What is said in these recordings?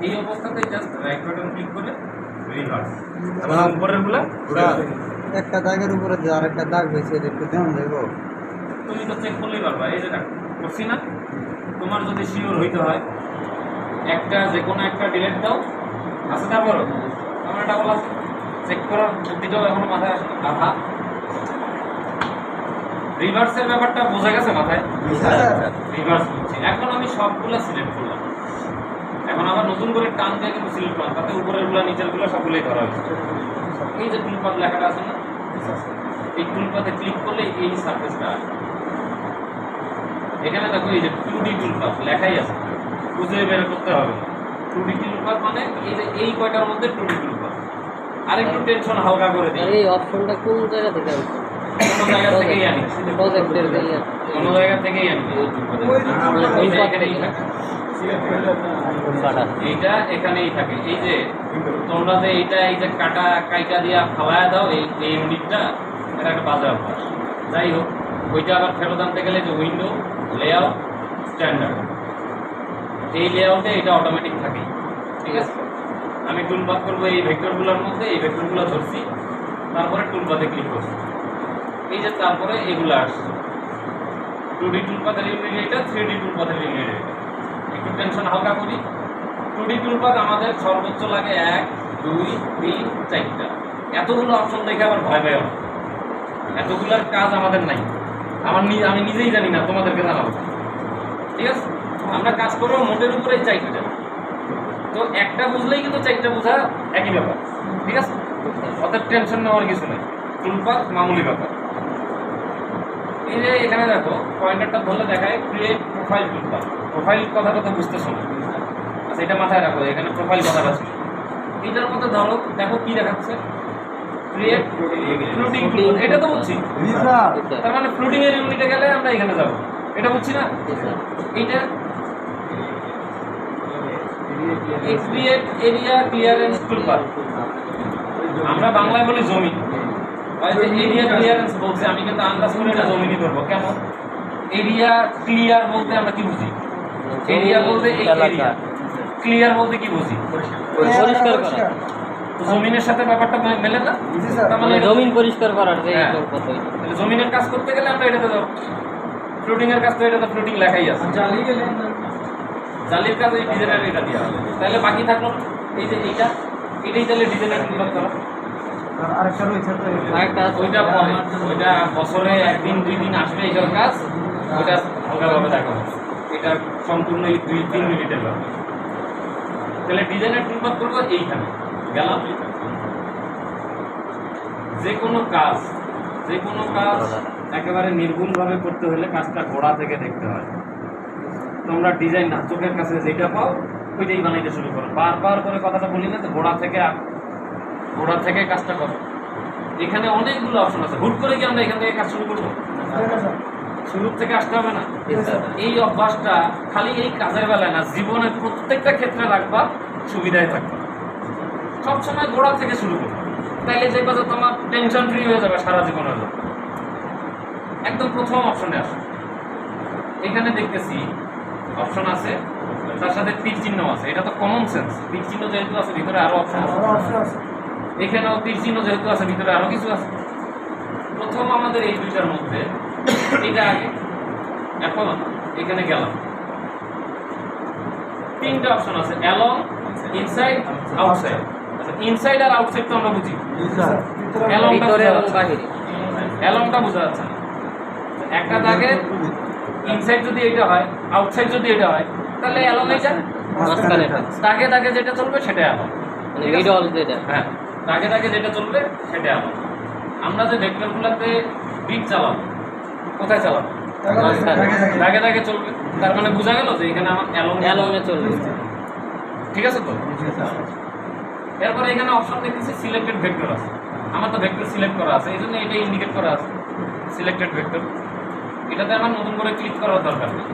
এই অবস্থাতে just right button click করে রিভার্স এবং উপরেরগুলো একটা দাগের উপরে যে আরেকটা দাগ হয়েছে এটা একটু ধ্যান দেবো। তুমি তো চেক করলেই পারবা। এই যে করছি না, তোমার যদি শিওর হইতে হয় একটা যে কোনো একটা ডিলেট দাও আছে, তারপরও আমার ডাবল আছে, চেক করার বুদ্ধিটাও এখনো মাথায় আসে আধা। রিভার্সের ব্যাপারটা বোঝা গেছে মাথায়? রিভার্স বুঝছি। এখন আমি সবগুলো সিলেক্ট করলাম, এখন আবার নতুন করে টান দিয়ে কিন্তু সিলেক্ট করলাম, তাতে উপরেরগুলো নিচেরগুলো সবগুলোই ধরা হয়েছে। এই যে টুলপাত লেখাটা আছে না, এই টুলপাতে ক্লিক করলে এই সারফেসটা আসে। এখানে দেখো এই যে 2D টুলপাত লেখাই আছে, বুঝে বের করতে হবে। 2D টুলপাত মানে এই যে এই কয়টার মধ্যে 2D টুলপাত। আরেকটু টেনশন হালকা করে দিই, এই অপশনটা কোন জায়গা থেকে আসছে? কোনো জায়গা থেকেই আনি, প্রজেক্টের কোনো জায়গা থেকেই আনি। এইটা এখানেই থাকে। এই যে তোমরা যে এইটা এই যে কাইটা দিয়া ফালায়া দাও এই ইউনিটটা, এটা একটা বাজে অভ্যাস। যাই হোক, ওইটা আবার ফেরত আনতে গেলে যে উইন্ডো লেআউট স্ট্যান্ডার্ড, এই লেআউটে এটা অটোমেটিক থাকে। ঠিক আছে, আমি টুলপাত করবো এই ভেক্টরগুলোর মধ্যে, এই ভেক্টরগুলো ধরছি, তারপরে টুলপাতে ক্লিক করছি। এই যে তারপরে এগুলো আসছে 2D টুলপাতের ইউনিট এটা, 3D টুলপাতের ইউনিট এটা। একটু টেনশন হালকা করি। 2D টুলপাত আমাদের সর্বোচ্চ লাগে 1 2 3 4টা। এতগুলো অপশন দেখে আবার ভয় পাই না, এতগুলোর কাজ আমাদের নাই। আমি নিজেই জানি না, তোমাদেরকে জানাবো। ঠিক আছে, আমরা কাজ করবো মোটের উপরে 4টা, তো একটা বুঝলেই কিন্তু 4টা বোঝা একই ব্যাপার। ঠিক আছে, অর্থাৎ টেনশন নেওয়ার কিছু নেই, টুলপাত মামুলি ব্যাপার। এই যে এখানে দেখো পয়েন্টারটা ধরলে দেখায় ক্রিয়েট প্রোফাইল টুলপাত। প্রোফাইল কথাটা তো বুঝতেছো না, আচ্ছা এটা মাথায় রাখো, এখানে প্রোফাইল কথাটা ছিল। এইটার মধ্যে ধরো দেখো কি দেখাচ্ছে, ক্রিয়েট ফ্লোটিং টুলপাত। এটা তো বুঝছি, তার মানে ফ্লোটিং এর ইউনিটে গেলে আমরা এখানে যাব, এটা বুঝছি না। এইটা ক্রিয়েট এরিয়া ক্লিয়ারেন্স টুলপাত, আমরা বাংলায় বলি জমি। এরিয়া ক্লিয়ারেন্স বলছে, আমি কিন্তু আন্দাজ করে এটা জমিনই ধরবো। কেন? এরিয়া ক্লিয়ার বলতে আমরা কি বুঝি? এরিয়া বলতে এই এরিয়া, ক্লিয়ার বলতে কি বুঝি? পরিষ্কার করা। জমিনের সাথে ব্যাপারটা মেলে না, তার মানে জমিন পরিষ্কার করার যে তাহলে জমিনের কাজ করতে গেলে আমরা এটাতে যাবো। ফ্লোটিং এর কাজ তো এটা তো ফ্লোটিং লেখাই আছে। জালির কাজ এই ডিজাইনার এটা দেওয়া হবে, তাহলে বাকি থাকলো এই যে এটাই তাহলে ডিজাইনার টুলপাত করা। আরেকটা রয়েছে তো ওইটা পরে, ওইটা বছরে 1 দিন 2 দিন আসবে এটার কাজ, ওইটা হালকাভাবে দেখা হবে। এটা সম্পূর্ণ 2-3 মিনিটের ব্যাপার। তাহলে ডিজাইনার টুলপাত করবো এইখানে গেলাম। যে কোনো কাজ একেবারে নির্ভুলভাবে করতে হলে কাজটা গোড়া থেকে দেখতে হয়। তোমরা ডিজাইন না, চোখের কাছে যেটা পাও ওইটাই বানাইতে শুরু করো। বারবার করে কথাটা বলি না, গোড়া থেকে কাজটা করো। এখানে অনেকগুলো অপশন আছে, হুট করে কি আমরা এখান থেকে কাজ শুরু করবো? শুরু থেকে আসতে হবে না। এই অভ্যাসটা খালি এই কাজের বেলায় না, জীবনের প্রত্যেকটা ক্ষেত্রে রাখবা, সুবিধায় থাকবা। সবসময় গোড়া থেকে শুরু করবো, তাইলে দেখবা যে তোমার টেনশন ফ্রি হয়ে যাবে সারা জীবনের জন্য। একদম প্রথম অপশনে আসো, এখানে দেখতেছি অপশন আছে, তার সাথে তীর চিহ্ন আছে। এটা তো কমন সেন্স, তীর চিহ্ন যেহেতু আছে ভিতরে আরো অপশন আছে। এখানেও তীর চিহ্ন যেহেতু আছে ভিতরে আরো কিছু আছে। প্রথম আমাদের এই দুইটার মধ্যে এটা আগে, এখন এখানে গেলাম, 3টা অপশন আছে, অ্যালং, ইনসাইড, আউটসাইড। আচ্ছা, ইনসাইড আর আউটসাইড তো আমরা বুঝি, ভিতরে এবং বাহিরে। অ্যালংটা বোঝা যাচ্ছে না। একটা দাগে ইনসাইড যদি এটা হয়, আউটসাইড যদি এটা হয়, তাহলে অ্যালং এটা, মাঝখানে দাগে যেটা চলবে সেটা অ্যালং। মানে মিডল যেটা, হ্যাঁ, দাগে যেটা চলবে সেটা অ্যালং। আমরা যে ভেক্টরগুলোতে বিট চালাবো, কোথায় চালাবো? দাগে চলবে। তার মানে বোঝা গেল যে এখানে আমার অ্যালংয়ে চলবে। ঠিক আছে তো? এরপরে এখানে অপশন দেখতেছি সিলেক্টেড ভেক্টর আছে। আমার তো ভেক্টর সিলেক্ট করা আছে, এই জন্য এটা ইন্ডিকেট করা আছে সিলেক্টেড ভেক্টর। এটাতে আমার নতুন করে ক্লিক করার দরকার নেই,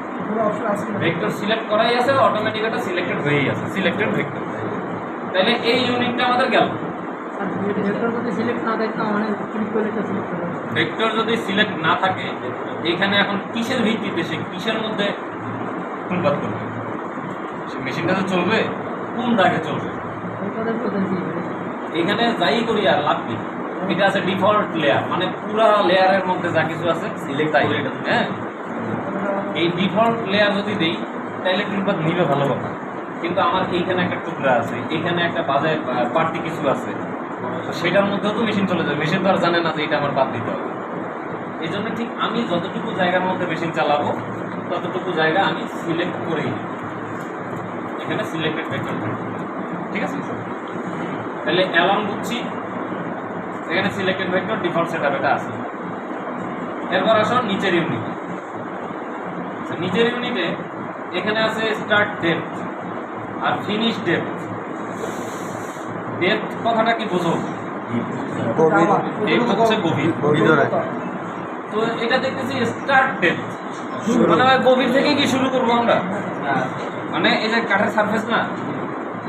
ভেক্টর সিলেক্ট করাই আছে, অটোমেটিক এটা সিলেক্টেড হয়েই আছে, সিলেক্টেড ভেক্টর। তাহলে এই ইউনিটটা আমাদের গেল। ভেক্টর যদি সিলেক্ট না থাকে, এখানে এখন কিসের ভিত্তিতে সে কিসের মধ্যে টুলপাত করবে? মেশিনটা তো চলবে কোন দাগে চলবে, এখানে যাই করি আর লাভ কি। এটা আছে ডিফল্ট লেয়ার, মানে পুরা লেয়ারের মধ্যে যা কিছু আছে সিলেক্ট তাই। হ্যাঁ, এই ডিফল্ট লেয়ার যদি দেই তাহলে টুলপাত নিবে ভালো কথা, কিন্তু আমার এইখানে একটা টুকরা আছে, এইখানে একটা বাজে পার্টি কিছু আছে, তো সেটার মধ্যেও তো মেশিন চলে যাবে। মেশিন তো আর জানে না যে এটা আমার বাদ দিতে হবে। এই জন্য ঠিক আমি যতটুকু জায়গার মধ্যে মেশিন চালাবো ততটুকু জায়গা আমি সিলেক্ট করেই নিই। এখানে সিলেক্টেড ভেক্টর থাকবে, ঠিক আছে। তাহলে অ্যালার্ম বুঝছি, এখানে সিলেক্টেড ভেক্টর ডিফল্ট সেটআপ এটা আছে। এরপর আসো নিচের ইউনিটে। নিচের ইউনিটে এখানে আছে স্টার্ট ডেপথ আর ফিনিশ ডেপথ। ডেপথ কথাটা কি বোঝো? ডেপথ হচ্ছে গভীর। ভিতরে তো এটা দেখতেছি স্টার্ট ডেপথ, মানে গভীর থেকে কি শুরু করবো আমরা? মানে এই যে কাঠের সারফেস না,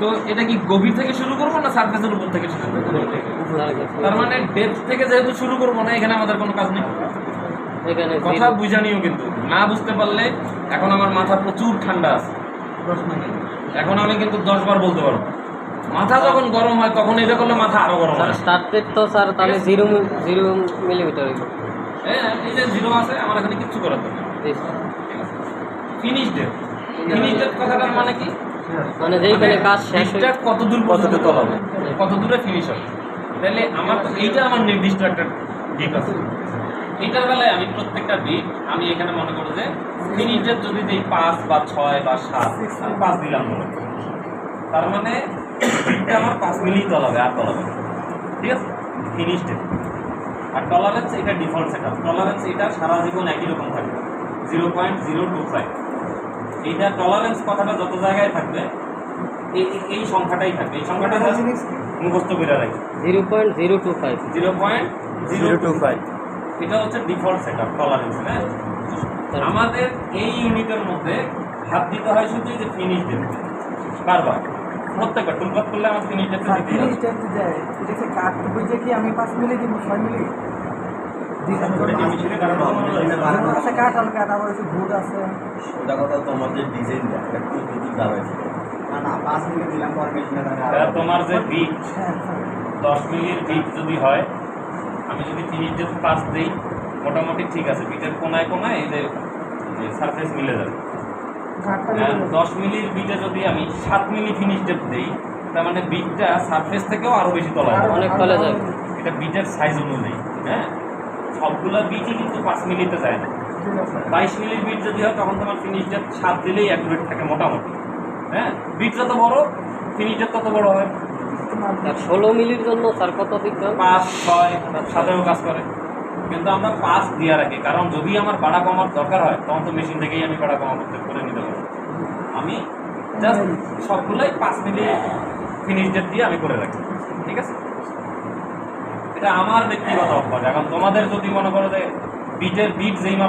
তো এটা কি গভীর থেকে শুরু করবো না সারফেসের উপর থেকে শুরু করবো? তার মানে ডেপথ থেকে যেহেতু শুরু করবো না, এখানে আমাদের কোনো কাজ নেই। এখানে কথা বুঝানিও কিন্তু না বুঝতে পারলে, এখন আমার মাথা প্রচুর ঠান্ডা আছে, এখন আমি কিন্তু 10 বার বলতে পারবো। মাথা যখন গরম হয় তখন এটা করলে মাথা আরো গরম হয়। স্টার্ট রেট তো স্যার তাহলে 0 মিলিমিটার। হ্যাঁ, এই যে 0 আছে, আমার এখানে কিচ্ছু করার দরকার নেই। ফিনিশ ডেপথ, ফিনিশ ডেপথ কথাটার মানে কি? মানে যেইখানে কাজ শেষ এটা কত দূর পর্যন্ত তলাবে, কত দূরে ফিনিশ হবে। তাহলে আমার তো এইটা আমার নির্দিষ্ট একটা ডিপ আছে। এইটার বেলায় আমি প্রত্যেকটা বিট আমি এখানে মনে করি যে ফিনিশ ডেপথ যদি দিই 5 বা 6 বা 7, 5 দিলাম মনে করি, তার মানে বিটটা আমার 5 মিলি তলাবে আর তলাবে, ঠিক আছে। ফিনিশ ডেপথ আর টলারেন্স, এটা ডিফল্ট সেটআপ। টলারেন্স এটা সারা জীবন একই রকম থাকবে, 0.025। এইটা টলারেন্স কথাটা যত জায়গায় থাকবে এই সংখ্যাটাই থাকবে। এই সংখ্যাটা মুখস্থ করে রাখি, 0.025। 0.025। এটা হচ্ছে ডিফল্ট সেটআপ টলারেন্স। হ্যাঁ, আমাদের এই ইউনিটের মধ্যে হাত দিতে হয় শুধু এই যে ফিনিশ ডেপথ, বারবার প্রত্যেকবার টুলপাত করলে আমার ফিনিশ ডেপথ দিতে হবে। আমি 5 মিলি দিব, 6 মিলি আচ্ছা, কাঠ হালকা, তারপর হচ্ছে ভুট আছে। ওটা কথা তোমার যে ডিজাইনটা একটু যদি দাঁড়াইছে না 5 মিলি দিলাম পর মেশিনে তোমার যে বিট 10 মিলির বিট যদি হয়, আমি যদি ফিনিশ ডেপথ 5 দিই মোটামুটি ঠিক আছে। বিটের কোনায় কোনায় এই যে সারফেস মিলে যাবে। 10 মিলির বিটে যদি আমি 7 মিলি ফিনিশ ডেপথ দিই, তার মানে বিটটা সারফেস থেকেও আরও বেশি তলা যাবে, অনেক তলে যাবে। এটা বিটের সাইজ অনুযায়ী। হ্যাঁ, সবগুলা বিটই কিন্তু 5 মিলিতে যায় না। 22 মিলির বিট যদি হয় তখন তোমার ফিনিশ ডেপথ 7 দিলেই অ্যাকুরেট থাকে মোটামুটি। হ্যাঁ, বিট যত বড় ফিনিশ ডেপথ তত বড় হয়। আর 16 মিলির জন্য স্যার কত দিতে হবে? 5, 6, 7-এও কাজ করে, কিন্তু আমরা 5 দিয়ে রাখি, কারণ যদি আমার বাড়া কমার দরকার হয় তখন তো মেশিন থেকেই আমি বাড়া কমা করতে করে নিতে পারবো। আমি জাস্ট সবগুলোই 5 মিলি ফিনিশ ডেপথ দিয়ে আমি করে রাখি, ঠিক আছে। এটা আমার ব্যক্তিগত অভ্যাস। এখন তোমাদের যদি মনে করো যে বিটের বিট যেই মাপ